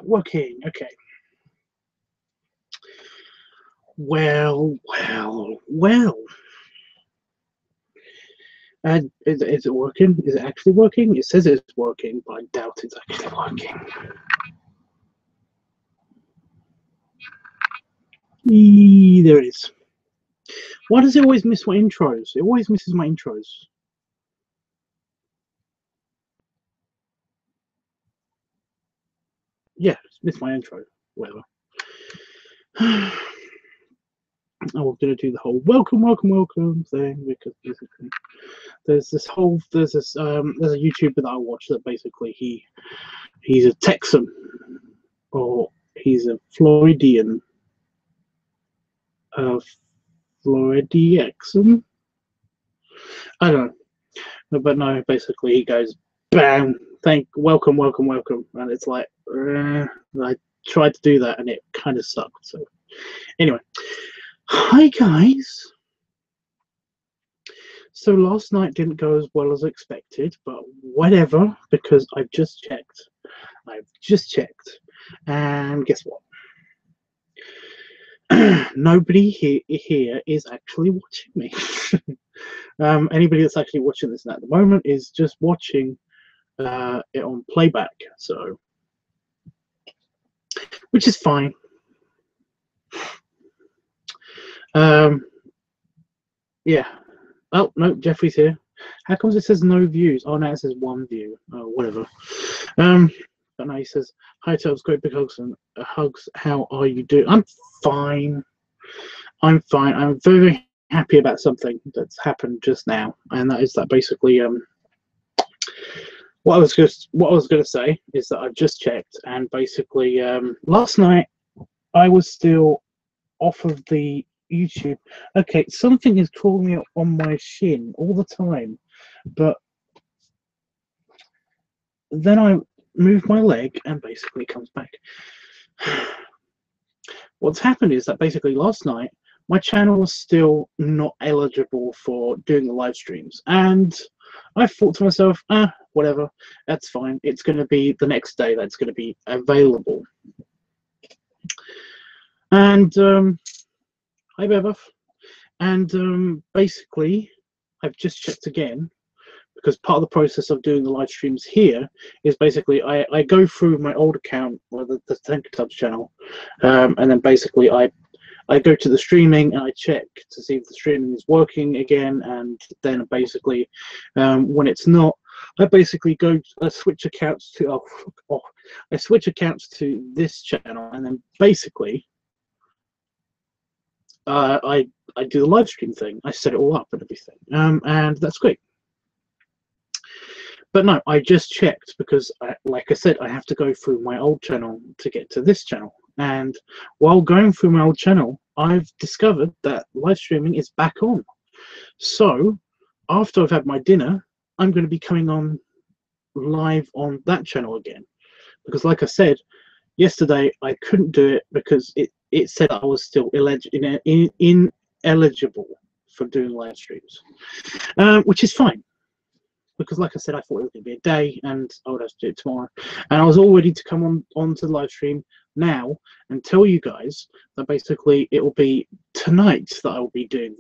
Working. Okay. Well. Is it working? Is it actually working? It says it's working, but I doubt it's actually working. There it is. Why does it always miss my intros? It always misses my intros. Yeah, it's missed my intro. Whatever. Oh, we're gonna do the whole welcome thing because basically there's a YouTuber that I watch that basically he's a Texan or he's a Floridian. Floridian? I don't know, but no, basically he goes bam, welcome, and it's like I tried to do that and it kind of sucked. So anyway, hi guys. So last night didn't go as well as expected, but whatever, because I've just checked, and guess what? Nobody here is actually watching me. Anybody that's actually watching this at the moment is just watching it on playback, so which is fine. Yeah. Oh no, Jeffrey's here. How comes it says no views? Oh, now it says 1 view. Oh, whatever. But now he says, "Hi, Tubbs, great big hugs and hugs. How are you doing?" I'm fine. I'm fine. I'm very happy about something that's happened just now, and that is that basically what I was going to say is that I've just checked, and basically last night I was still off of the YouTube. Okay, something is crawling up on my shin all the time, but then I move my leg and basically it comes back. What's happened is that basically last night my channel was still not eligible for doing the live streams, and I thought to myself, whatever, that's fine. It's going to be the next day that's going to be available. And hi Bev. And basically I've just checked again, because part of the process of doing the live streams here is basically I go through my old account, or the LiveTUBBS channel, and then basically I go to the streaming and I check to see if the streaming is working again, and then basically when it's not, I basically switch accounts to I switch accounts to this channel, and then basically I do the live stream thing. I set it all up and everything, and that's great. But no, I just checked because, like I said, I have to go through my old channel to get to this channel. And while going through my old channel, I've discovered that live streaming is back on. So after I've had my dinner, I'm going to be coming on live on that channel again. Because like I said, yesterday I couldn't do it because it said I was still ineligible for doing live streams, which is fine. Because like I said, I thought it was going to be a day and I would have to do it tomorrow. And I was all ready to come on to the live stream now and tell you guys that basically it will be tonight that I will be doing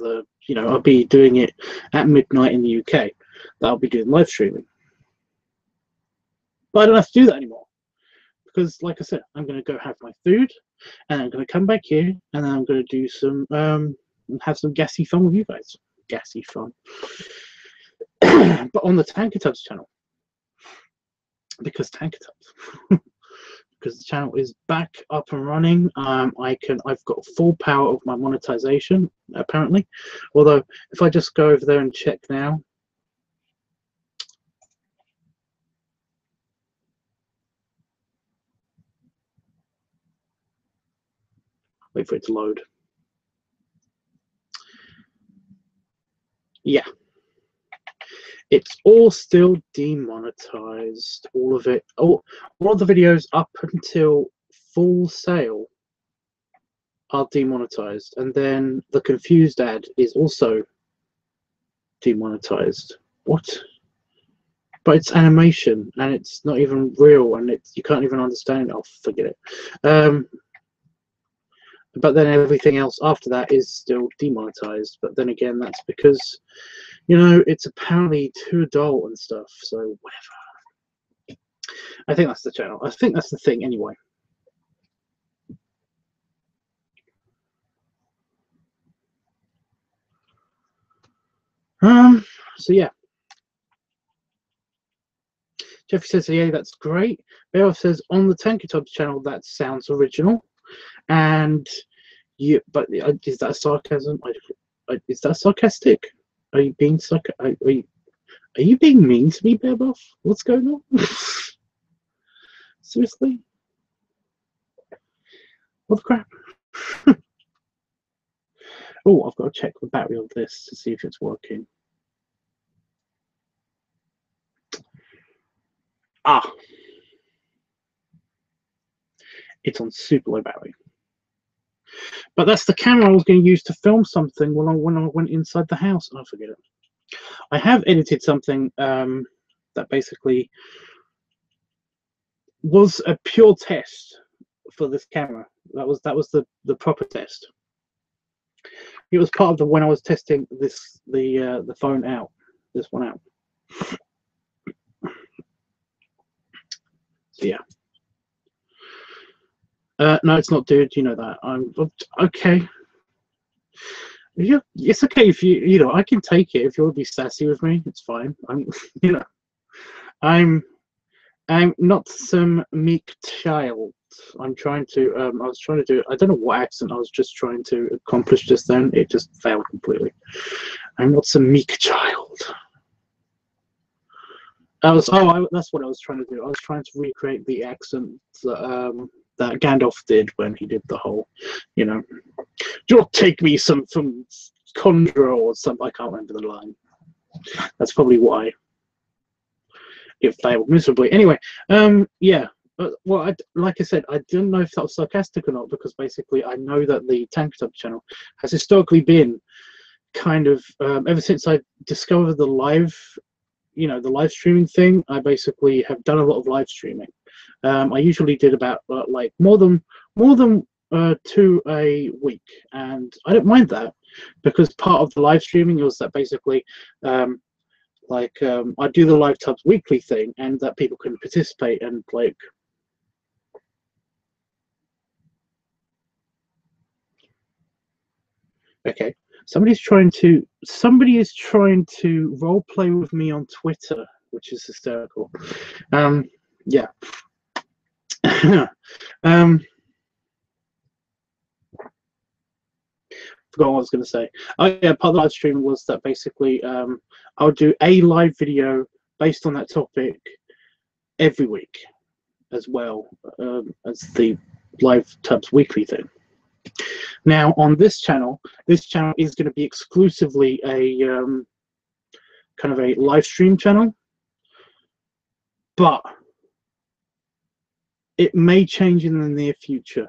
I'll be doing it at midnight in the UK, that I'll be doing live streaming. But I don't have to do that anymore. Because like I said, I'm going to go have my food and I'm going to come back here and then I'm going to do some, have some gassy fun with you guys. Gassy fun. But on the LiveTUBBS channel, because LiveTUBBS, because the channel is back up and running. I've got full power of my monetization apparently. Although if I just go over there and check now, wait for it to load. Yeah. It's all still demonetized, all of it. All of the videos up until full sale are demonetized, and then the confused ad is also demonetized. What? but it's animation and it's not even real, and you can't even understand it. Oh, forget it. But then everything else after that is still demonetized. But then again, that's because, you know, it's apparently too adult and stuff. So whatever. I think that's the channel. I think that's the thing anyway. So yeah. Jeffrey says, yeah, that's great. Beowulf says, on the LiveTUBBS channel, that sounds original. And you, but is that sarcasm? Is that sarcastic? Are you being are you being mean to me, Beowulf? What's going on? Seriously? What the crap? Oh, I've got to check the battery of this to see if it's working. Ah, it's on super low battery. But that's the camera I was going to use to film something when I went inside the house. And I forget it. I have edited something that basically was a pure test for this camera. That was the proper test. It was part of the when I was testing the phone out, this one out. So yeah. No, it's not, dude. You know that. I'm okay. Yeah, it's okay if you know. I can take it if you want to be sassy with me. It's fine. You know, I'm not some meek child. I'm trying to. I was trying to do. I don't know what accent I was just trying to accomplish just then. It just failed completely. I'm not some meek child. That's what I was trying to do. I was trying to recreate the accent that Gandalf did when he did the whole, you know, you'll take me some from Conjurer or something. I can't remember the line. That's probably why it failed miserably. Anyway, yeah. Well, like I said, I didn't know if that was sarcastic or not, because basically I know that the LiveTUBBS channel has historically been kind of ever since I discovered the live streaming thing. I basically have done a lot of live streaming. I usually did about like more than 2 a week, and I don't mind that, because part of the live streaming was that basically I do the LiveTUBBS weekly thing, and that people can participate and like. Okay, somebody is trying to role play with me on Twitter, which is hysterical. Yeah. Forgot what I was going to say. Oh yeah, part of the live stream was that basically I would do a live video based on that topic every week, as well as the LiveTUBBS weekly thing. Now on this channel is going to be exclusively a kind of a live stream channel, but it may change in the near future.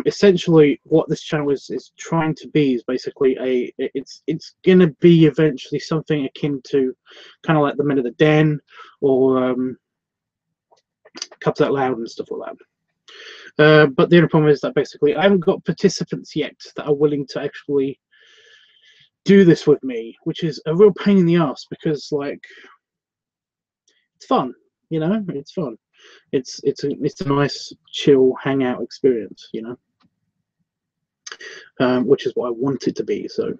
Essentially, what this channel is trying to be is basically it's going to be eventually something akin to kind of like the Men of the Den or Cubs Out Loud and stuff like that. But the only problem is that basically I haven't got participants yet that are willing to actually do this with me, which is a real pain in the ass, because like it's fun, you know, it's fun. It's a nice chill hangout experience, you know, which is what I want it to be. So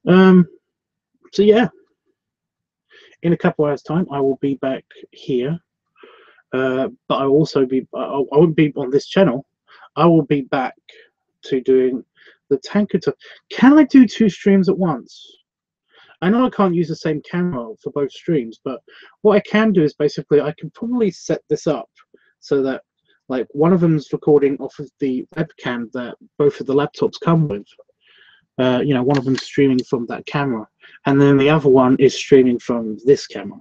so yeah, in a couple hours time I will be back here, but I will also be I won't be on this channel. I will be back to doing the LiveTUBBS. Can I do 2 streams at once? I know I can't use the same camera for both streams, but what I can do is basically I can probably set this up so that like one of them's recording off of the webcam that both of the laptops come with. You know, one of them's streaming from that camera, and then the other one is streaming from this camera.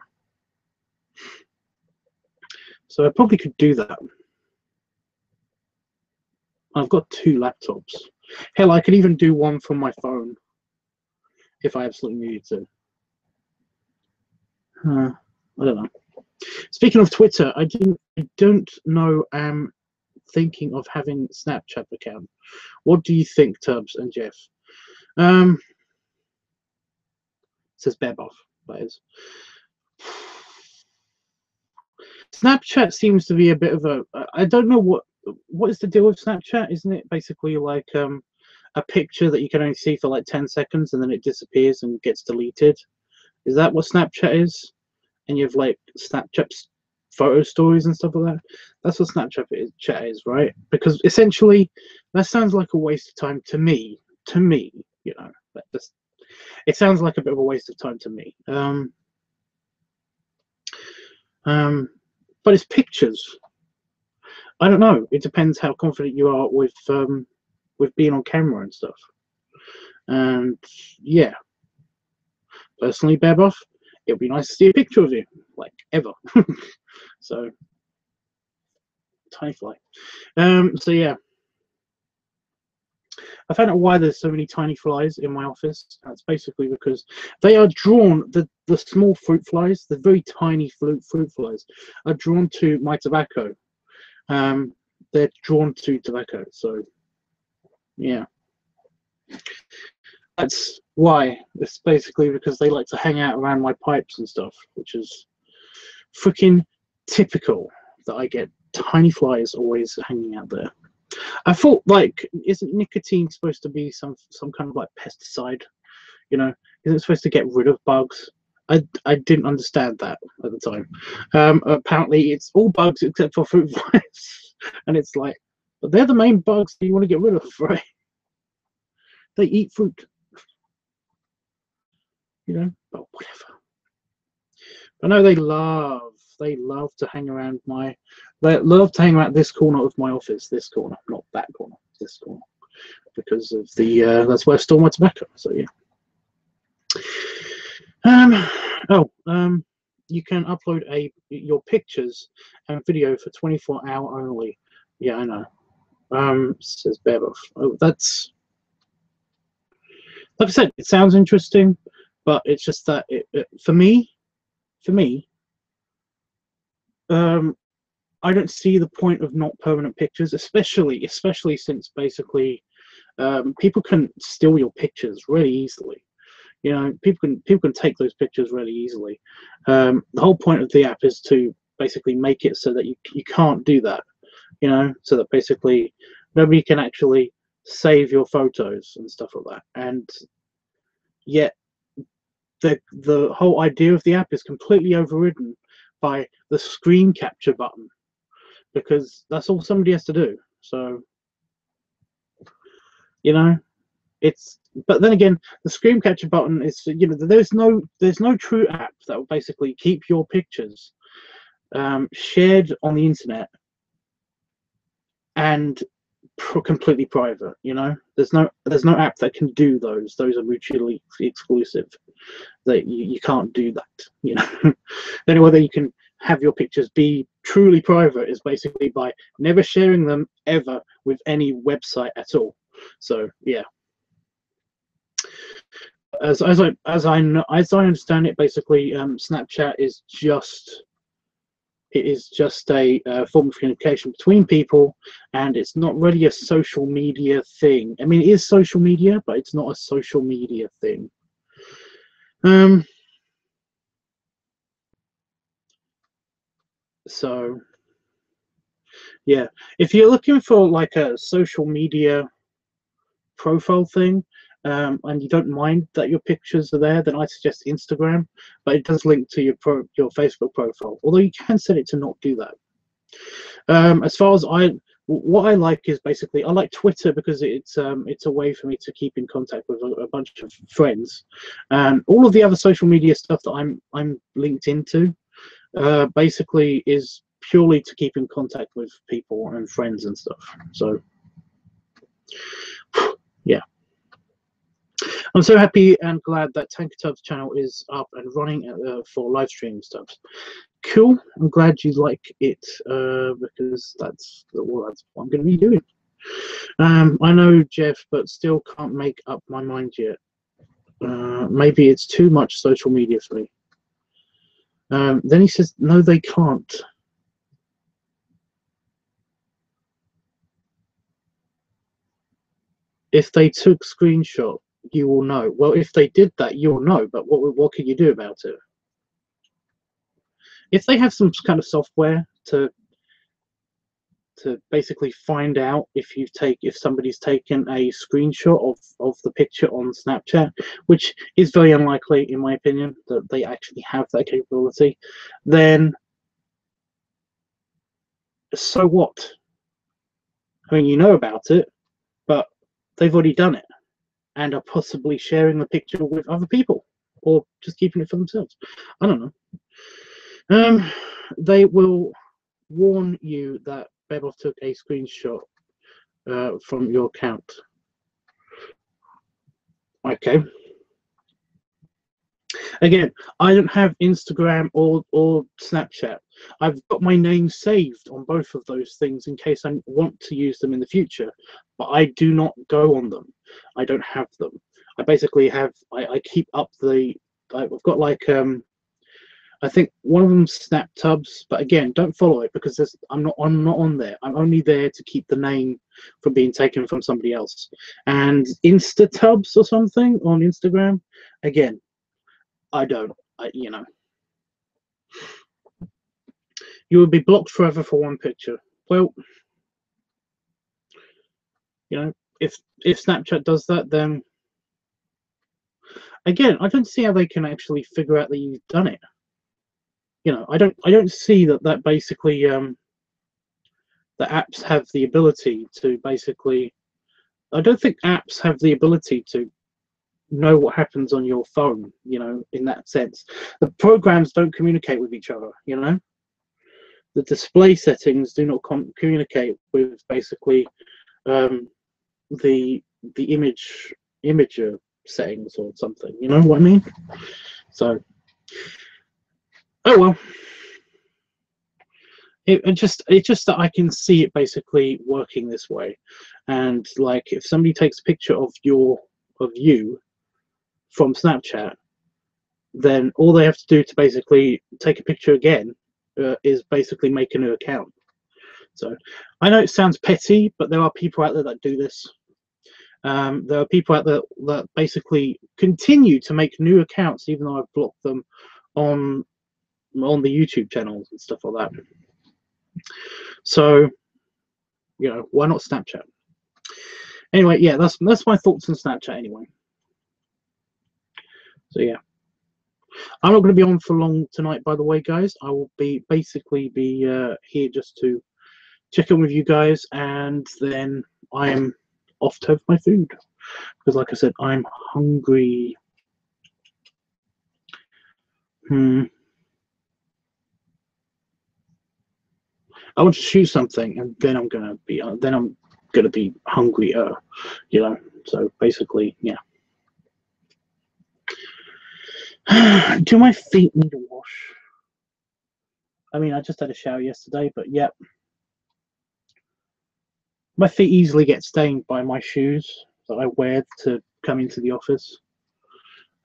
So I probably could do that. I've got 2 laptops. Hell, I could even do one from my phone. if I absolutely needed to. I don't know. Speaking of Twitter, I don't know. I'm thinking of having Snapchat account. What do you think, Tubbs and Jeff? Says Beboff, that is. Snapchat seems to be a bit of a. I don't know what is the deal with Snapchat. Isn't it basically like a picture that you can only see for like 10 seconds and then it disappears and gets deleted? Is that what Snapchat is? And you have like Snapchat photo stories and stuff like that. That's what Snapchat is, right? Because essentially, that sounds like a waste of time to me. To me, you know, it sounds like a bit of a waste of time to me. But it's pictures. I don't know. It depends how confident you are with being on camera and stuff. And yeah, personally, Beboff, it would be nice to see a picture of you, like ever. So, tiny fly. So yeah, I found out why there's so many tiny flies in my office. That's basically because they are drawn. The small fruit flies, the very tiny fruit flies, are drawn to my tobacco. They're drawn to tobacco. So yeah, that's why. It's basically because they like to hang out around my pipes and stuff, which is freaking typical that I get tiny flies always hanging out there. I thought, like, isn't nicotine supposed to be some kind of like pesticide? You know, isn't it supposed to get rid of bugs? I didn't understand that at the time. Apparently, it's all bugs except for fruit flies, and it's like, but they're the main bugs that you want to get rid of, right? They eat fruit, you know. But whatever. I know they love to hang around this corner of my office. This corner, not that corner. This corner, because of the that's where I store my tobacco. So yeah. You can upload your pictures and video for 24-hour only. Yeah, I know. Says Beboff. Oh, that's, like I said, it sounds interesting, but it's just that for me, I don't see the point of not permanent pictures, especially since basically people can steal your pictures really easily. You know, people can take those pictures really easily. The whole point of the app is to basically make it so that you can't do that. You know, so that basically nobody can actually save your photos and stuff like that. And yet the whole idea of the app is completely overridden by the screen capture button, because that's all somebody has to do. So, you know, but then again, the screen capture button is, you know, there's no true app that will basically keep your pictures shared on the internet and completely private. You know, there's no app that can do those. Those are mutually exclusive. That you can't do that. You know, the only way that you can have your pictures be truly private is basically by never sharing them ever with any website at all. So yeah. As I understand it, basically, Snapchat is just a form of communication between people, and it's not really a social media thing. I mean, it is social media, but it's not a social media thing. So yeah, if you're looking for like a social media profile thing, and you don't mind that your pictures are there, then I suggest Instagram, but it does link to your Facebook profile, although you can set it to not do that. As far as what I like is basically, I like Twitter because it's a way for me to keep in contact with a bunch of friends, and all of the other social media stuff that I'm linked into basically is purely to keep in contact with people and friends and stuff. So yeah, I'm so happy and glad that TankerTubs channel is up and running for live stream stuff. Cool. I'm glad you like it because that's what I'm going to be doing. I know, Jeff, but still can't make up my mind yet. Maybe it's too much social media for me. Then he says, no, they can't. If they took screenshot, you will know. Well, if they did that, you'll know. But what can you do about it? If they have some kind of software to basically find out if somebody's taken a screenshot of the picture on Snapchat, which is very unlikely in my opinion that they actually have that capability, then so what? I mean, you know about it, but they've already done it and are possibly sharing the picture with other people or just keeping it for themselves. I don't know. They will warn you that Bebov took a screenshot from your account. Okay. Again, I don't have Instagram or Snapchat. I've got my name saved on both of those things in case I want to use them in the future, but I do not go on them. I don't have them. I basically have, I keep up I've got like, I think one of them's LiveTUBBS, but again, don't follow it because I'm not on there. I'm only there to keep the name from being taken from somebody else. And InstaTubs or something on Instagram, again, I don't. You know, you would be blocked forever for one picture. Well, you know, if Snapchat does that, then again, I don't see how they can actually figure out that you've done it. You know, I don't see that basically the apps have the ability to basically. I don't think apps have the ability to know what happens on your phone. You know, in that sense, the programs don't communicate with each other. You know, the display settings do not communicate with basically the imager settings or something. You know what I mean? So, oh well. It's just that I can see it basically working this way, and like if somebody takes a picture of you from Snapchat, then all they have to do to basically take a picture again is basically make a new account. So I know it sounds petty, but there are people out there that do this. There are people out there that basically continue to make new accounts even though I've blocked them on the YouTube channels and stuff like that. So, you know, why not Snapchat? Anyway, yeah, that's my thoughts on Snapchat anyway. So yeah, I'm not going to be on for long tonight, by the way, guys. I will basically be here just to check in with you guys, and then I am off to have my food because, like I said, I'm hungry. I want to choose something, and then I'm gonna be hungrier, you know. So basically, yeah. Do my feet need a wash? I mean, I just had a shower yesterday, but yeah, my feet easily get stained by my shoes that I wear to come into the office,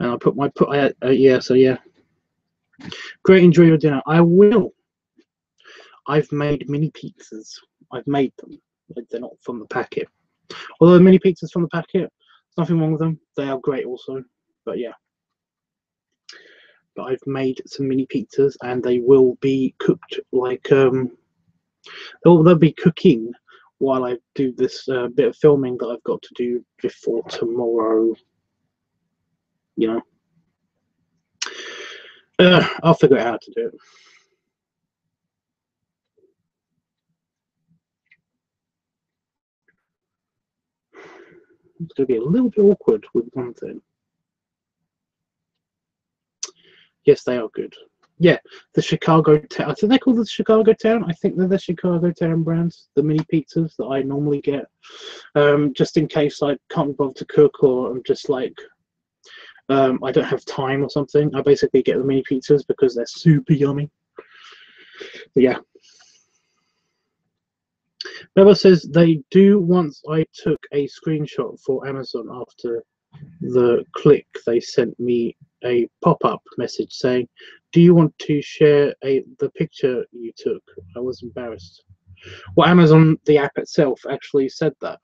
and yeah. So yeah, great. Enjoy your dinner. I will. I've made mini pizzas. I've made them. They're not from the packet. Although the mini pizzas from the packet, there's nothing wrong with them. They are great also. But yeah. But I've made some mini pizzas and they will be cooked like they'll be cooking while I do this bit of filming that I've got to do before tomorrow. You know. I'll figure out how to do it. It's going to be a little bit awkward with one thing. Yes, they are good. Yeah, the Chicago Town. I think they're called the Chicago Town. I think they're the Chicago Town brands, the mini pizzas that I normally get. Just in case I can't be bothered to cook or I'm just like, I don't have time or something. I basically get the mini pizzas because they're super yummy. But yeah. Bella says they do once I took a screenshot for Amazon after the click, they sent me a pop-up message saying, "Do you want to share the picture you took?" I was embarrassed. Well, Amazon, the app itself, actually said that,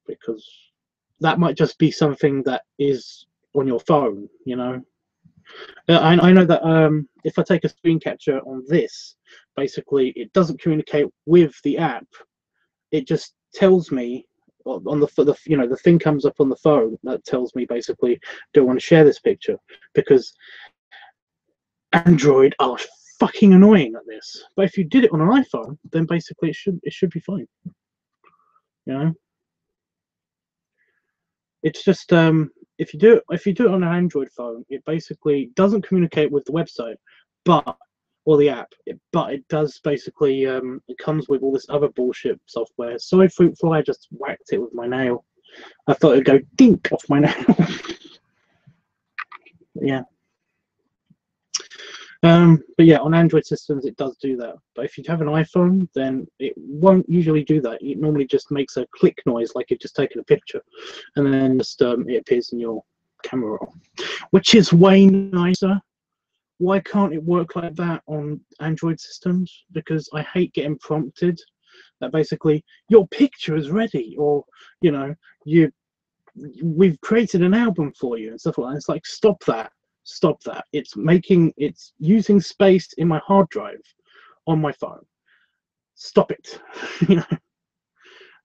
because that might just be something that is on your phone, you know. I know that if I take a screen capture on this, basically it doesn't communicate with the app. It just tells me on the you know, the thing comes up on the phone that tells me basically, do I want to share this picture? Because Android are fucking annoying at this. But if you did it on an iPhone, then basically it should be fine. You know, it's just if you do it on an Android phone, it basically doesn't communicate with the website, but or the app, but it does basically it comes with all this other bullshit software. Sorry, Fruit Fly, I just whacked it with my nail. I thought it'd go dink off my nail. Yeah. But yeah, on Android systems it does do that. But if you have an iPhone, then it won't usually do that. It normally just makes a click noise, like you've just taken a picture, and then just it appears in your camera roll, which is way nicer. Why can't it work like that on Android systems? Because I hate getting prompted that basically your picture is ready, or you know, we've created an album for you and stuff like that. It's like, stop that. Stop that. It's using space in my hard drive on my phone. Stop it. You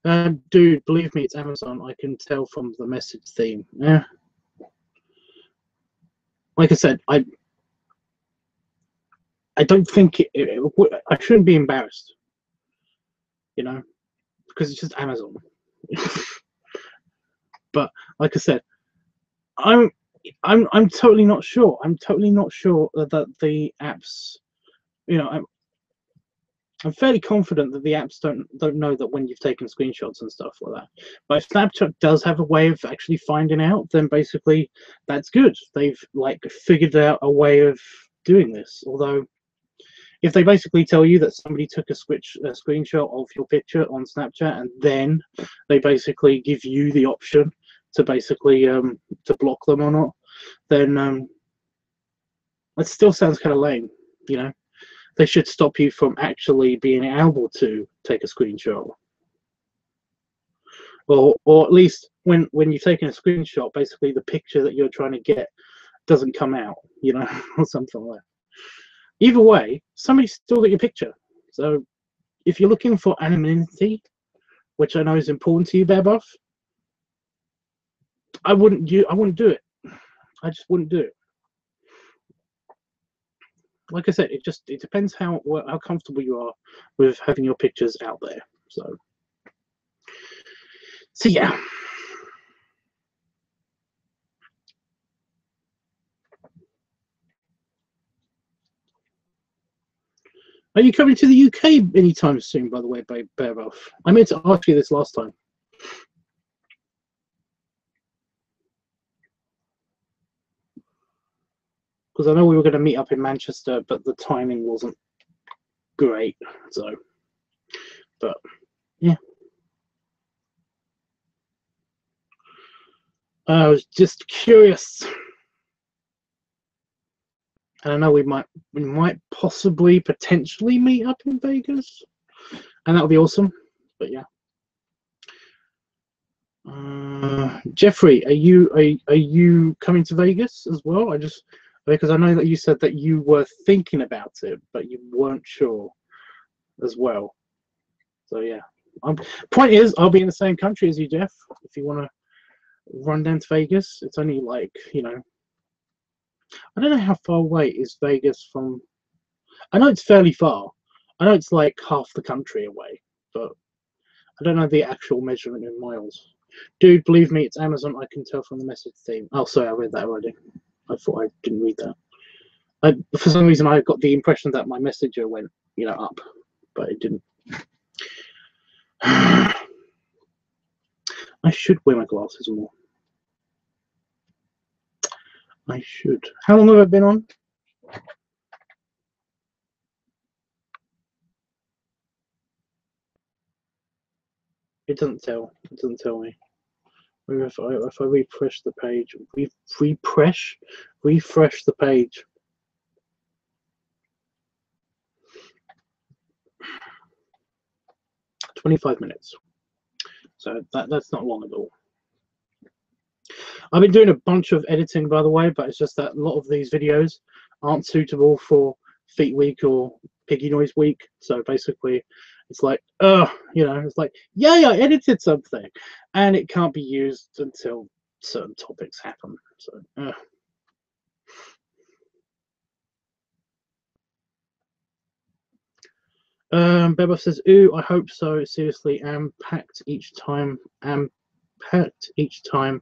know, dude, believe me, it's Amazon. I can tell from the message theme. Yeah, like I said, I don't think I shouldn't be embarrassed, you know, because it's just Amazon. But like I said, I'm totally not sure. I'm totally not sure that the apps, you know, I'm fairly confident that the apps don't know that when you've taken screenshots and stuff like that. But if Snapchat does have a way of actually finding out, then basically that's good. They've like figured out a way of doing this. Although if they basically tell you that somebody took a screenshot of your picture on Snapchat, and then they basically give you the option to basically to block them or not, then it still sounds kind of lame, you know. They should stop you from actually being able to take a screenshot, or at least when you've taken a screenshot, basically the picture that you're trying to get doesn't come out, you know, or something like that. Either way, somebody still got your picture. So if you're looking for anonymity, which I know is important to you, Bear Buff, I wouldn't do it. I just wouldn't do it. Like I said, it depends how comfortable you are with having your pictures out there. So yeah. Are you coming to the UK anytime soon, by the way, Bear Buff? I meant to ask you this last time. Because I know we were going to meet up in Manchester, but the timing wasn't great. So, but yeah. I was just curious. And I know we might possibly potentially meet up in Vegas, and that would be awesome. But yeah. Jeffrey, are you coming to Vegas as well? Because I know that you said that you were thinking about it, but you weren't sure as well. So yeah. Point is, I'll be in the same country as you, Jeff. If you want to run down to Vegas, it's only like, you know, I don't know how far away is Vegas from. I know it's fairly far. I know it's like half the country away, but I don't know the actual measurement in miles. Dude, believe me, it's Amazon. I can tell from the message theme. Oh, sorry, I read that already. I thought I didn't read that. For some reason, I got the impression that my messenger went, you know, up, but it didn't. I should wear my glasses more. I should. How long have I been on? It doesn't tell. It doesn't tell me. If I refresh the page, refresh the page. "25 minutes." So that's not long at all. I've been doing a bunch of editing, by the way, but it's just that a lot of these videos aren't suitable for Feet Week or Piggy Noise Week. So basically, it's like, it's like, yay, I edited something, and it can't be used until certain topics happen. So, Beba says, "Ooh, I hope so. Seriously, am packed each time. Am packed each time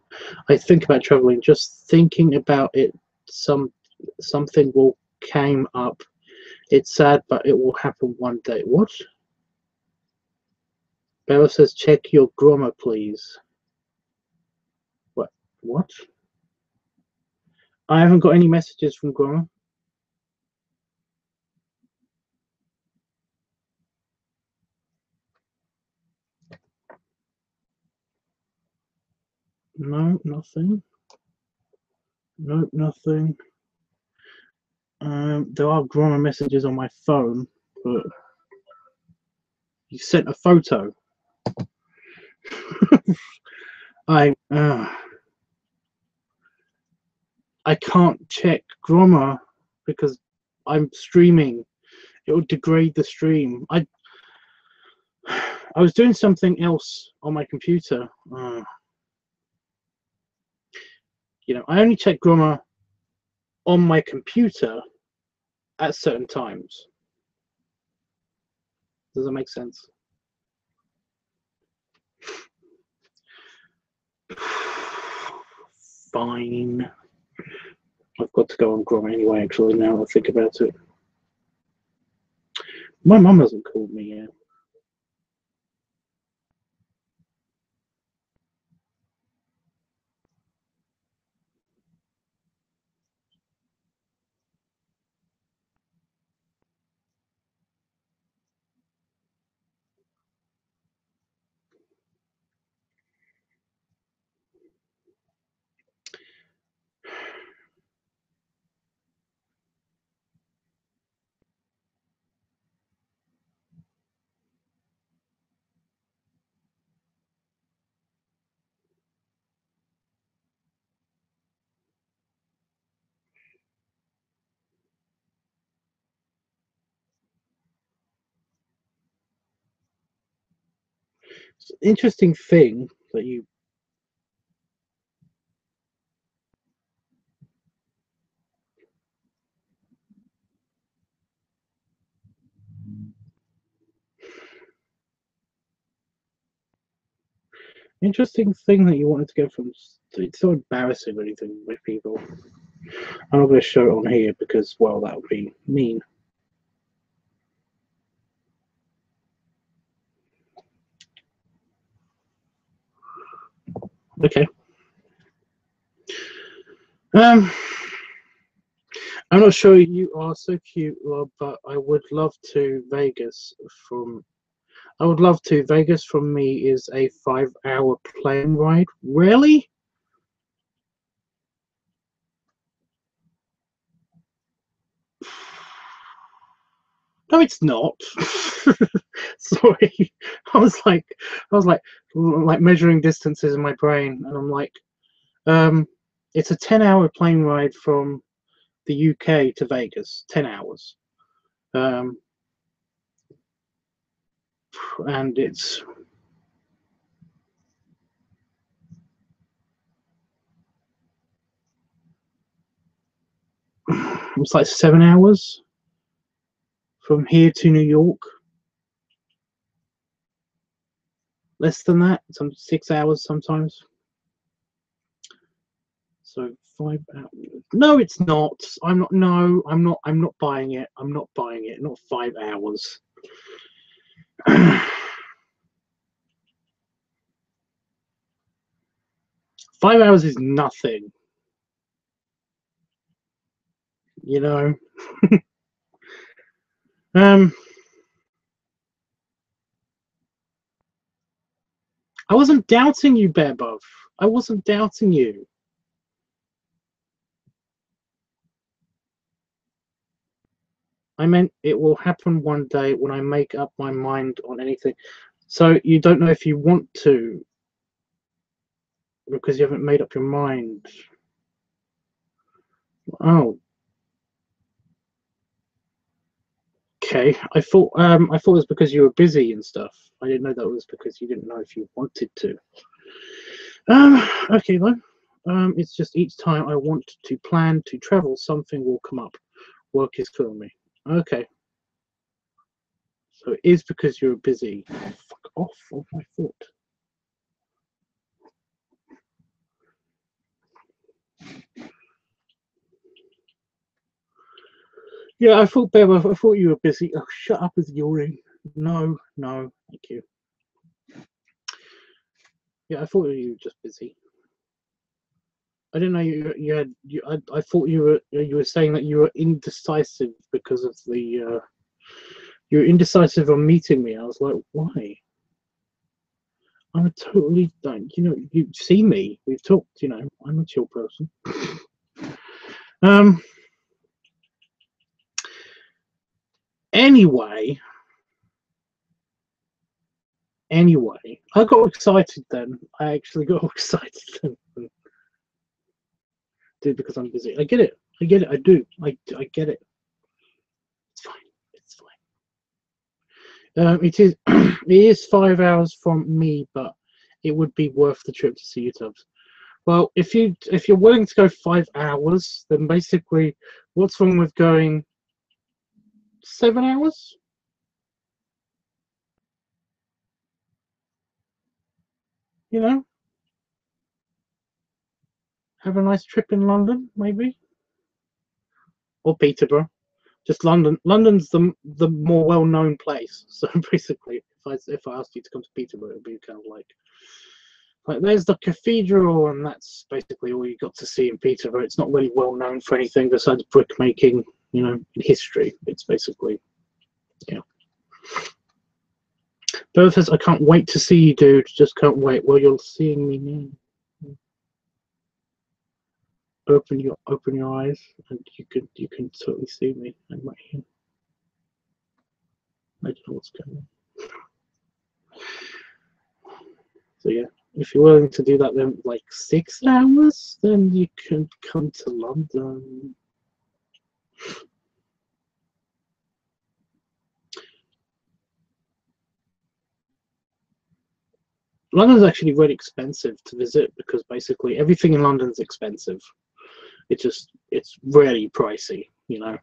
I think about traveling. Just thinking about it, something will came up. It's sad, but it will happen one day." What? Bella says, "Check your grammar, please." What? What? I haven't got any messages from grammar. No, nothing. Nope, nothing. There are grammar messages on my phone, but you sent a photo. I can't check grammar because I'm streaming. It would degrade the stream. I was doing something else on my computer. I only check grammar on my computer at certain times. Does that make sense? Fine. I've got to go on grammar anyway, actually, now I think about it. My mum hasn't called me yet. It's an interesting thing that you... Interesting thing that you wanted to go from... It's so embarrassing or anything with people. I'm not going to show it on here because, well, that would be mean. Okay. I'm not sure you are so cute, Rob, but I would love to Vegas from... I would love to. Vegas from me is a 5-hour plane ride. Really? No, it's not. Sorry. I was like measuring distances in my brain, and I'm like, it's a 10-hour plane ride from the UK to Vegas. 10 hours. And it's like 7 hours from here to New York. Less than that, some 6 hours sometimes. So 5 hours. No, it's not. I'm not. No, I'm not. I'm not buying it. I'm not buying it. Not 5 hours. 5 hours is nothing. You know. I wasn't doubting you, Bear Buff. I wasn't doubting you. I meant it will happen one day when I make up my mind on anything. So you don't know if you want to because you haven't made up your mind. Oh. Okay. I thought it was because you were busy and stuff. I didn't know that was because you didn't know if you wanted to. Okay then. It's just each time I want to plan to travel, something will come up. Work is killing me. Okay. So it is because you're busy. Fuck off of my foot. Yeah, I thought, Bev, I thought you were busy. Oh, shut up with yawning. No, no, thank you. Yeah, I thought you were just busy. I didn't know you had. I thought you were saying that you were indecisive because of the. You were indecisive on meeting me. I was like, why? I'm a totally don't. You know, you see me. We've talked. You know, I'm a chill person. Anyway, I got excited then. I actually got excited then. Dude, because I'm busy. I get it. I get it. I do. I get it. It's fine. It's fine. It is. It is 5 hours from me, but it would be worth the trip to see LiveTUBBS. Well, if you're willing to go 5 hours, then basically, what's wrong with going 7 hours? You know, have a nice trip in London, maybe, or Peterborough. Just London. London's the more well-known place. So basically, if I asked you to come to Peterborough, it'd be kind of like there's the cathedral, and that's basically all you got to see in Peterborough. It's not really well known for anything besides brick making, you know, history. It's basically, yeah. Bert says, I can't wait to see you, dude. Just can't wait. Well, you're seeing me now. Open your eyes, and you can totally see me. I'm right here. I don't know what's going on. So yeah, if you're willing to do that, then like 6 hours, then you can come to London. London's actually really expensive to visit because basically everything in London's expensive. It's really pricey, you know.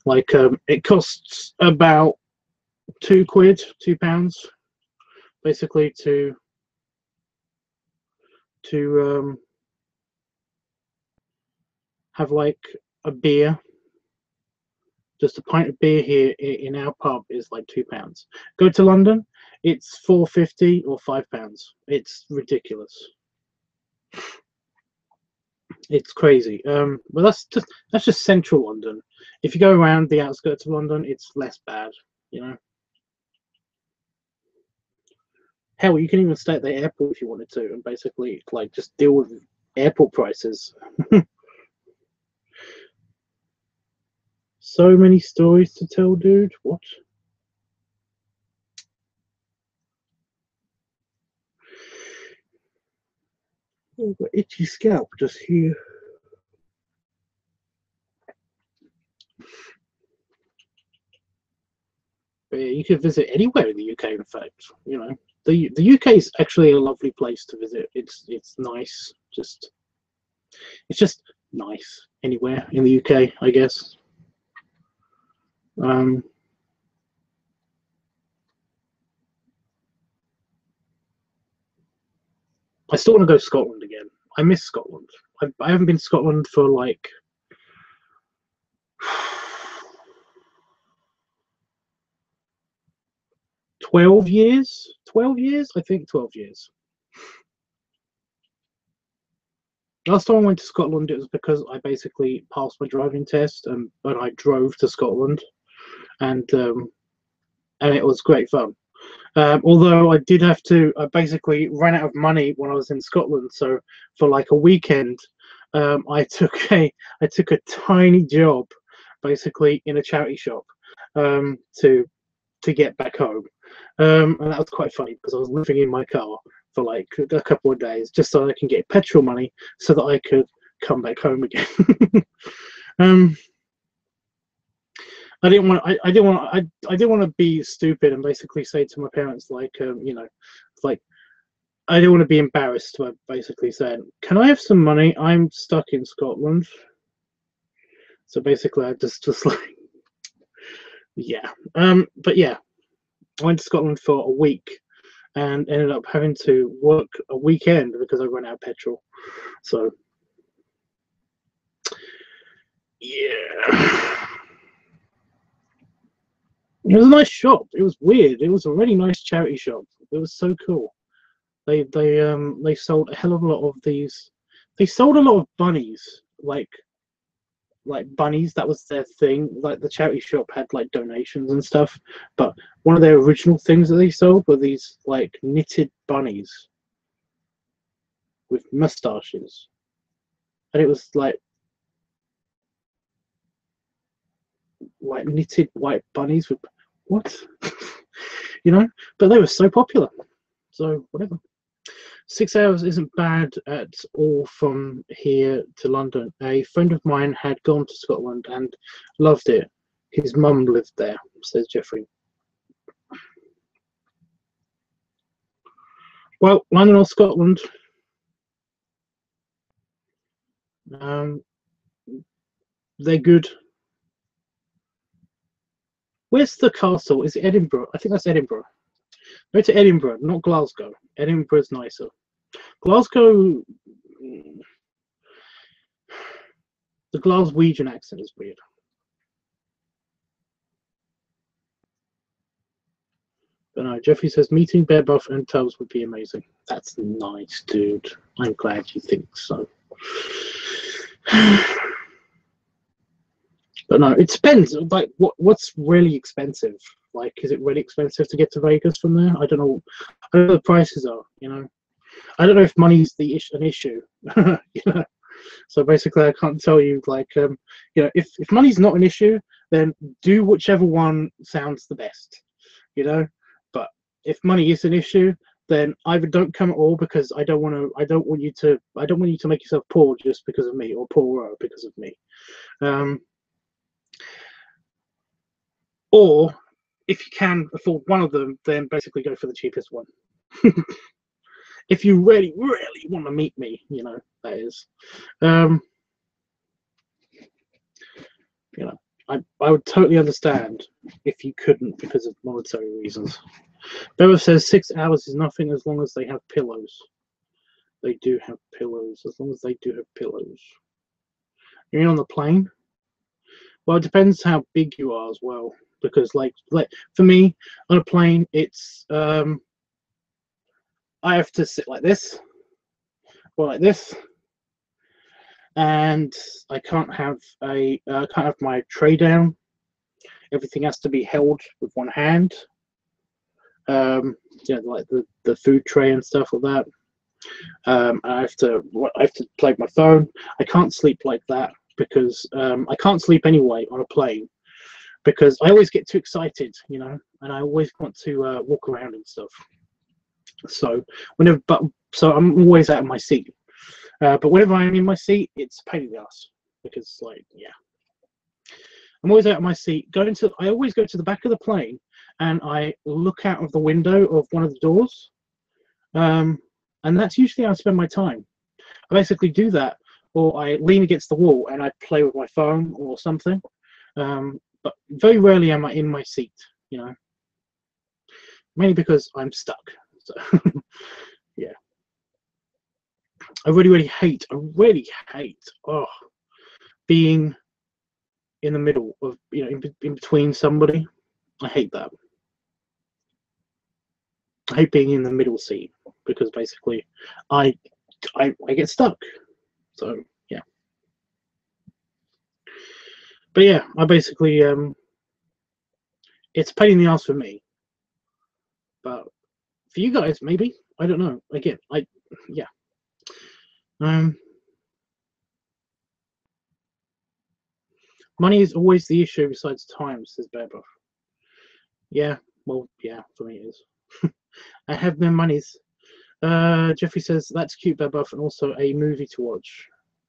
Like it costs about £2, basically to have like a beer. Just a pint of beer here in our pub is like £2. Go to London, it's £4.50 or £5. It's ridiculous. It's crazy. But that's just central London. If you go around the outskirts of London, it's less bad. You know. Hell, you can even stay at the airport if you wanted to, and basically like just deal with airport prices. So many stories to tell, dude. What? Oh, got itchy scalp just here. But yeah, you could visit anywhere in the UK. In fact, you know, the UK is actually a lovely place to visit. It's nice. It's just nice anywhere in the UK, I guess. I still want to go to Scotland again. I miss Scotland. I haven't been to Scotland for like 12 years. 12 years? I think 12 years. Last time I went to Scotland, it was because I basically passed my driving test, but I drove to Scotland, and it was great fun. Although I did have to, I basically ran out of money when I was in Scotland. So for like a weekend, I took a tiny job, basically in a charity shop, to get back home, and that was quite funny because I was living in my car for like a couple of days just so I can get petrol money so that I could come back home again. um, I didn't want. I didn't want. I didn't want to be stupid and basically say to my parents like, you know, like I didn't want to be embarrassed by basically saying, "Can I have some money? I'm stuck in Scotland." So basically, I just like, yeah. But yeah, I went to Scotland for a week and ended up having to work a weekend because I ran out of petrol. So yeah. It was a nice shop. It was weird. It was a really nice charity shop. It was so cool. They sold a hell of a lot of these. They sold a lot of bunnies, like bunnies. That was their thing. Like the charity shop had like donations and stuff. But one of their original things that they sold were these like knitted bunnies with mustaches, and it was like knitted white bunnies with what, you know. But they were so popular. So whatever. 6 hours isn't bad at all from here to London. A friend of mine had gone to Scotland and loved it. His mum lived there, says Jeffrey. Well, London or Scotland, um, they're good. Where's the castle? Is it Edinburgh? I think that's Edinburgh. Go to Edinburgh, not Glasgow. Edinburgh's nicer. Glasgow, the Glaswegian accent is weird. But no, Jeffrey says meeting Bear Buff and Tubbs would be amazing. That's nice, dude. I'm glad you think so. But no, it depends. Like, what's really expensive? Like, is it really expensive to get to Vegas from there? I don't know. I don't know what the prices are. You know, I don't know if money's an issue. You know, so basically, I can't tell you. Like, you know, if money's not an issue, then do whichever one sounds the best. You know, but if money is an issue, then either don't come at all because I don't want to. I don't want you to make yourself poor just because of me or poorer because of me. Or if you can afford one of them, then basically go for the cheapest one. If you really, really want to meet me, you know, that is. You know, I would totally understand if you couldn't because of monetary reasons. Bella says 6 hours is nothing as long as they have pillows. They do have pillows, as long as they do have pillows. You're in on the plane? Well, it depends how big you are as well. Because like for me on a plane, it's I have to sit like this or like this, and I can't have my tray down. Everything has to be held with one hand. You know, like the food tray and stuff like that. I have to plug my phone. I can't sleep like that because I can't sleep anyway on a plane. Because I always get too excited, you know, and I always want to walk around and stuff. So so I'm always out of my seat. But whenever I'm in my seat, it's a pain in the ass because, like, yeah, I'm always out of my seat. I always go to the back of the plane and I look out of the window of one of the doors, and that's usually how I spend my time. I basically do that, or I lean against the wall and I play with my phone or something. But very rarely am I in my seat, you know, mainly because I'm stuck. So, yeah, I really hate, being in the middle of, you know, in between somebody. I hate that. I hate being in the middle seat because basically I get stuck. So yeah, but yeah, I basically it's a pain in the ass for me. but for you guys, maybe. I don't know. Again, yeah. Money is always the issue besides time, says Bearbuff. Yeah, well, yeah, for me it is. I have no monies. Jeffrey says that's cute, Bearbuff, and also a movie to watch.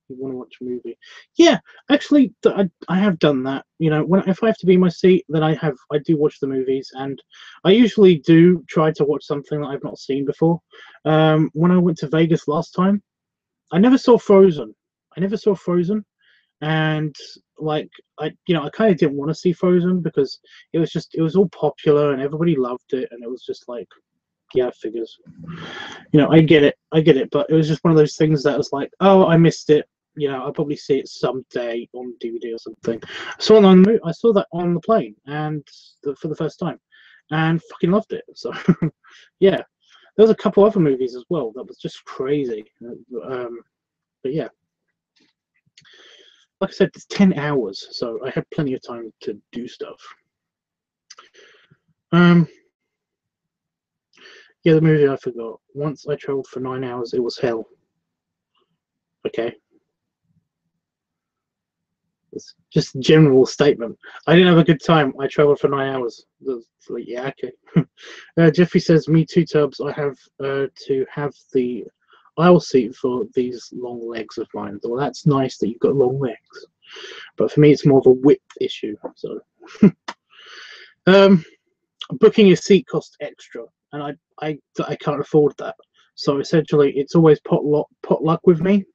You want to watch a movie? Yeah, actually, I have done that. You know, if I have to be in my seat, then I do watch the movies, and I usually do try to watch something that I've not seen before. When I went to Vegas last time, I never saw Frozen. And like I kind of didn't want to see Frozen because it was all popular and everybody loved it, and it was just like, yeah, figures. I get it, but it was just one of those things that was like, oh, I missed it. I'll probably see it someday on DVD or something. I saw that on the plane, and for the first time, and fucking loved it. So, yeah, there was a couple other movies as well that was just crazy. But yeah, like I said, it's 10 hours, so I had plenty of time to do stuff. Yeah, the movie I forgot. Once I traveled for 9 hours, it was hell. Okay. It's just a general statement. I didn't have a good time. I traveled for 9 hours. Like, yeah, okay. Jeffrey says, me too, Tubbs. I have to have the aisle seat for these long legs of mine. Well, that's nice that you've got long legs. But for me, it's more of a width issue. So, booking a seat costs extra, and I can't afford that. So essentially, it's always potluck with me.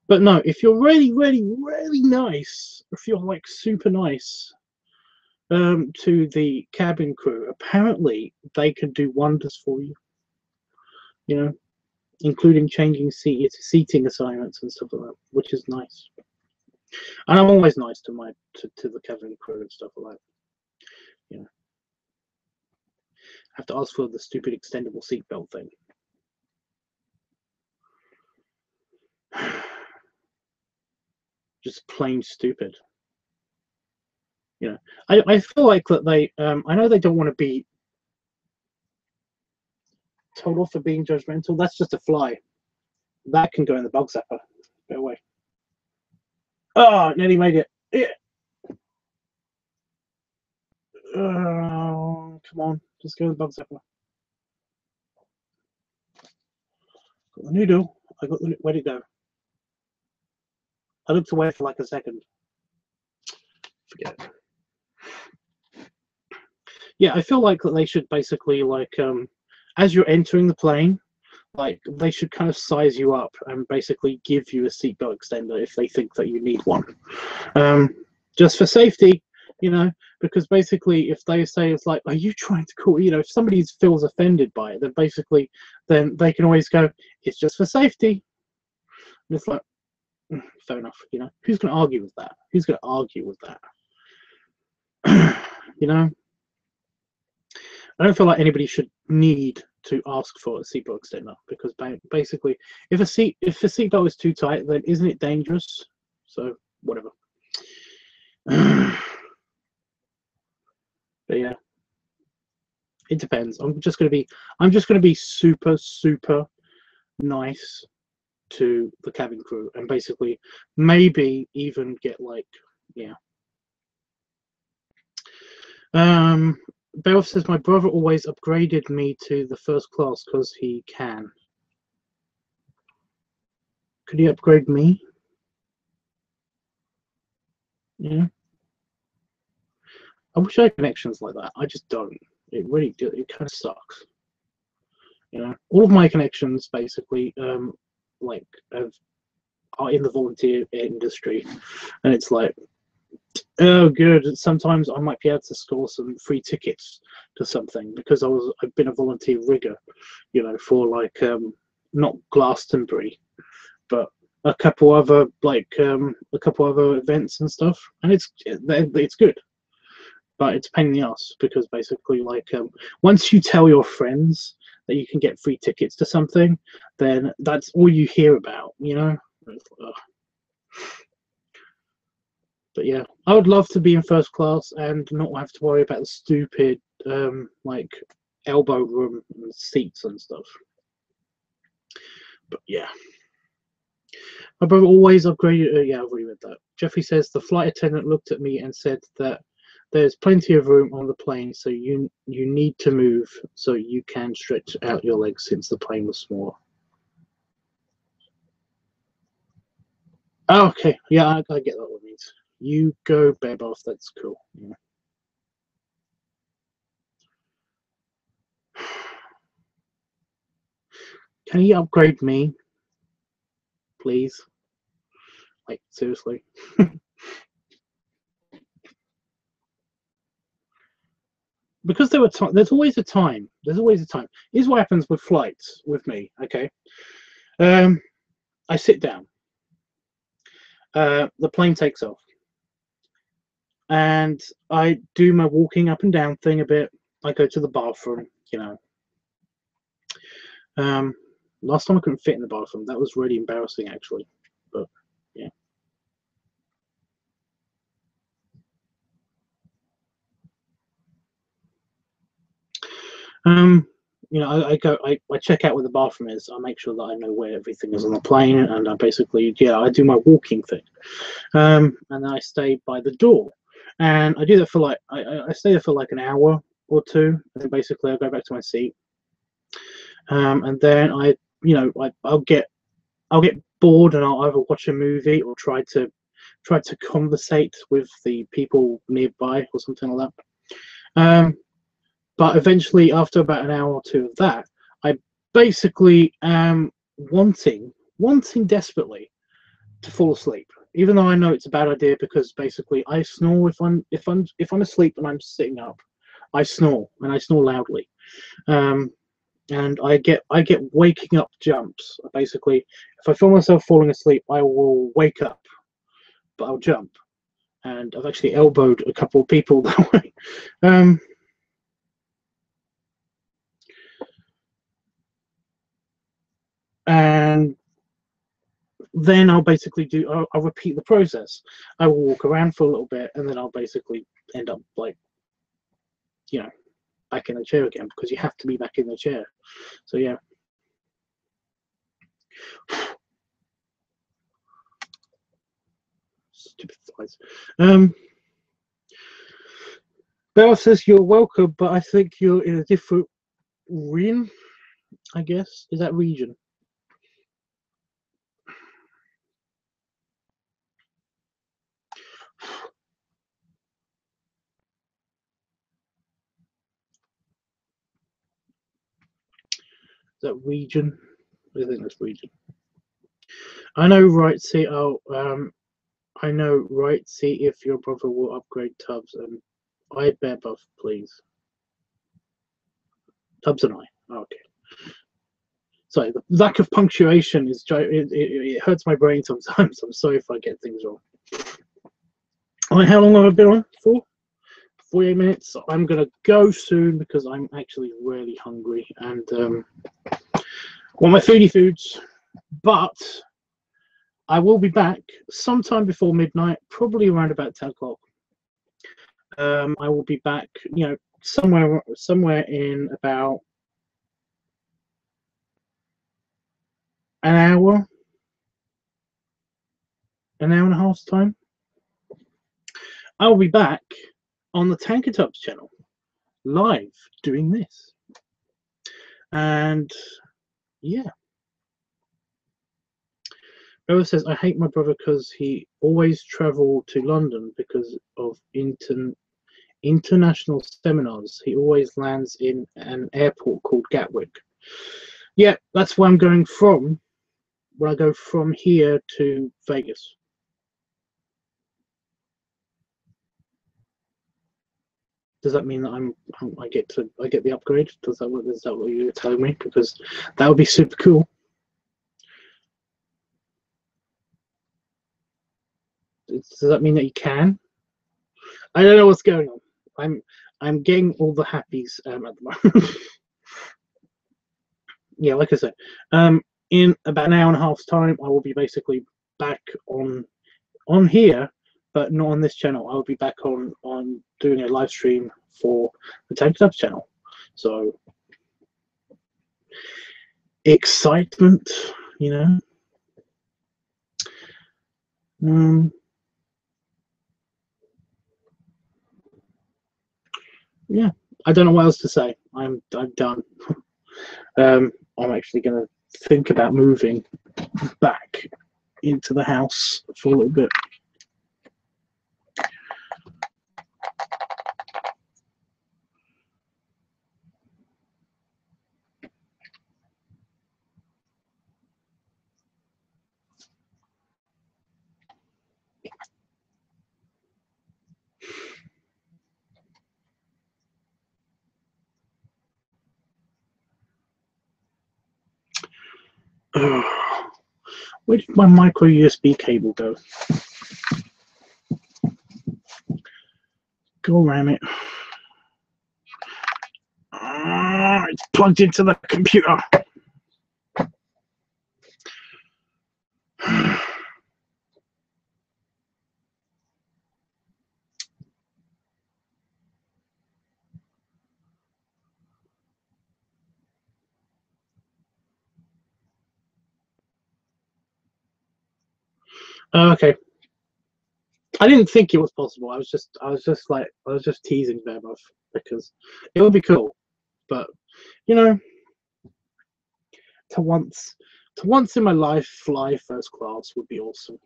But no, if you're really, really, really nice, if you're like super nice to the cabin crew, apparently they can do wonders for you. Including changing seating assignments and stuff like that, which is nice. And I'm always nice to the cabin crew and stuff like that. I have to ask for the stupid extendable seatbelt thing. Just plain stupid. I feel like that they I know they don't want to be told off for being judgmental. That's just a fly. That can go in the bug zapper. Go away. Oh, nearly made it. Yeah. Oh, come on. Just go in the bug zapper. Got the noodle. Where'd it go? I looked away for like a second. Forget it. Yeah, I feel like that they should basically like as you're entering the plane, like they should kind of size you up and basically give you a seatbelt extender if they think that you need one, just for safety, because basically if they say it's like, are you trying to call, if somebody feels offended by it, then they can always go, it's just for safety. And it's like, fair enough. Who's going to argue with that? I don't feel like anybody should need to ask for a seatbelt extender, because basically if a seatbelt is too tight, then isn't it dangerous? So whatever. But yeah, it depends. I'm just gonna be super nice to the cabin crew, and basically maybe even get like, yeah. Beowulf says, my brother always upgraded me to the first class because he can. Could he upgrade me? Yeah. I wish I had connections like that. I just don't. It really do. It kind of sucks. All of my connections basically are in the volunteer industry, and it's like, oh, good. Sometimes I might be able to score some free tickets to something because I've been a volunteer rigger, for like not Glastonbury, but a couple other events and stuff, and it's good, but it's a pain in the ass because basically like once you tell your friends that you can get free tickets to something, then that's all you hear about, But But yeah, I would love to be in first class and not have to worry about the stupid like elbow room and seats and stuff. But yeah, my brother always upgraded. Yeah, I agree with that. Jeffrey says the flight attendant looked at me and said that there's plenty of room on the plane, so you need to move so you can stretch out your legs since the plane was smaller. Oh, okay, yeah, I get that what it means. You go bed off. That's cool. Yeah. Can you upgrade me, please? Like seriously. Because there's always a time. There's always a time. Here's what happens with flights with me. Okay, I sit down. The plane takes off, and I do my walking up and down thing a bit. I go to the bathroom. You know, last time I couldn't fit in the bathroom. That was really embarrassing, actually. But yeah. You know, I check out where the bathroom is. I make sure that I know where everything is on the plane, and I basically, yeah, I do my walking thing. And then I stay by the door, and I do that for like, I stay there for like an hour or two, and then basically I go back to my seat. And then you know, I'll get bored, and I'll either watch a movie or try to conversate with the people nearby or something like that. But eventually, after about an hour or two of that, I basically am wanting desperately to fall asleep, even though I know it's a bad idea, because basically I snore if I'm asleep and I'm sitting up. I snore, and I snore loudly, and I get waking up jumps. Basically, if I feel myself falling asleep, I will wake up, but I'll jump, and I've actually elbowed a couple of people that way. And then I'll basically I'll repeat the process. I will walk around for a little bit, and then I'll basically end up like, you know, back in the chair again, because you have to be back in the chair. So yeah. Stupid flies. Bell says you're welcome, but I think you're in a different region, I guess. Is that region? Is that region? I think that's region. I know, right? See, I know, right? See if your brother will upgrade Tubbs, and I bear buff, please. Tubbs and I. Oh, okay. Sorry, the lack of punctuation is it hurts my brain sometimes. I'm sorry if I get things wrong. All right, how long have I been on for? 48 minutes. I'm gonna go soon because I'm actually really hungry and want my foodie foods. But I will be back sometime before midnight, probably around about 10 o'clock. I will be back, you know, somewhere in about an hour and a half's time. I will be back on the LiveTUBBS channel, live, doing this. And yeah. Bella says, I hate my brother because he always travel to London because of international seminars. He always lands in an airport called Gatwick. Yeah, that's where I'm going from when I go from here to Vegas. Does that mean that I get the upgrade? Is that what you were telling me? Because that would be super cool. Does that mean that you can? I don't know what's going on. I'm getting all the happies at the moment. Yeah, like I said, in about an hour and a half's time, I will be basically back on here but not on this channel. I'll be back on doing a live stream for the LiveTUBBS channel. So excitement, you know. Yeah, I don't know what else to say. I'm done. I'm actually going to think about moving back into the house for a little bit. Where did my micro USB cable go? Go ram it. It's plugged into the computer. Okay. I didn't think it was possible. I was just teasing them off because it would be cool. But you know, to once in my life fly first class would be awesome.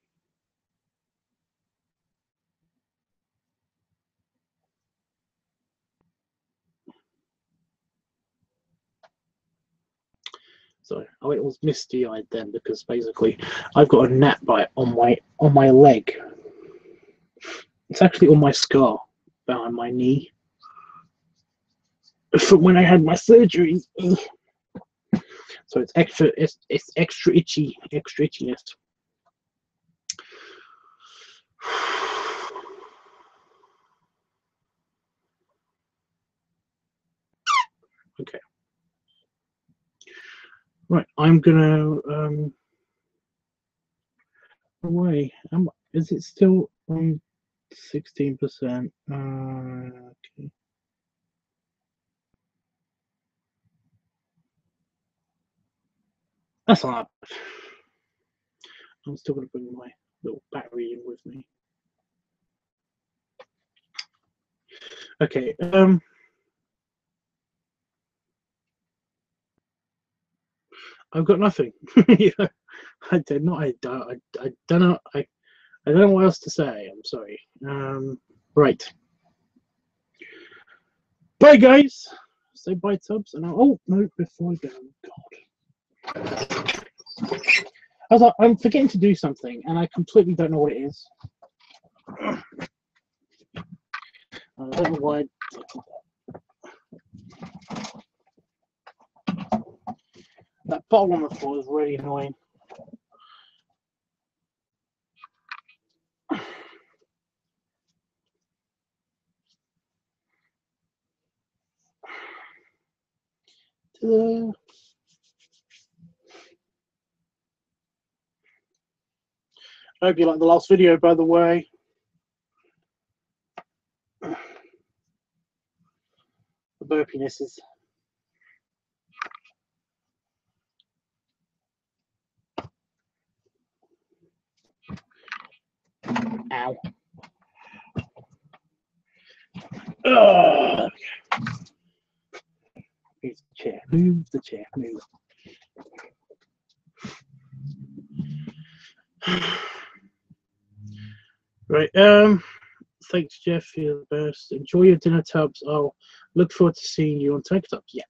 So it was misty-eyed then because basically I've got a gnat bite on my leg. It's actually on my scar behind my knee from when I had my surgery. So it's extra itchiness. Okay. Right, I'm gonna away. Is it still on 16%? Okay. That's not bad. I'm still gonna bring my little battery in with me. Okay. I've got nothing. I did not. I don't know. I don't know what else to say. I'm sorry. Right. Bye, guys. Say bye, Tubbs. And oh no, before I go, God. I was like, I'm forgetting to do something, and I completely don't know what it is. I don't know why. That bottle on the floor is really annoying. I hope you liked the last video, by the way. The burpiness is. Ow. Ugh. Move the chair. Move the chair. Move. Right. Thanks, Jeff. You're the best. Enjoy your dinner, Tubbs. I'll look forward to seeing you on TikTok. Yeah.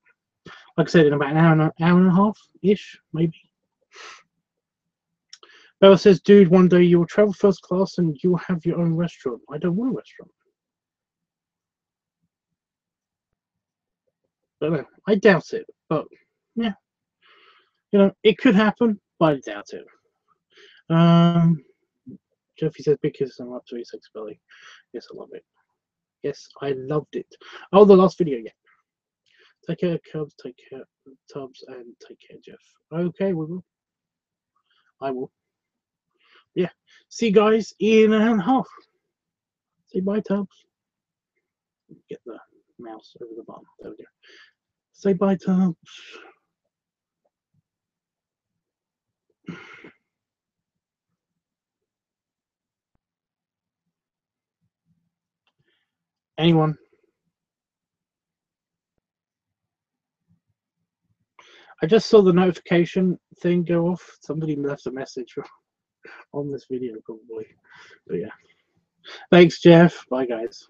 Like I said, in about an hour and a half ish, maybe. Bella says, dude, one day you will travel first class and you will have your own restaurant. I don't want a restaurant. But no, I doubt it. But yeah, you know, it could happen, but I doubt it. Jeffy says, because I'm up to his sex belly. Yes, I love it. Yes, I loved it. Oh, the last video, yeah. Take care, Cubs. Take care, Tubbs, and take care, Jeff. Okay, we will. I will. Yeah. See you guys in an hour and a half. Say bye, Tubbs. Get the mouse over the bottom. There we go. Say bye, Tubbs. Anyone? I just saw the notification thing go off. Somebody left a message on this video, probably. But yeah. Thanks, Jeff. Bye, guys.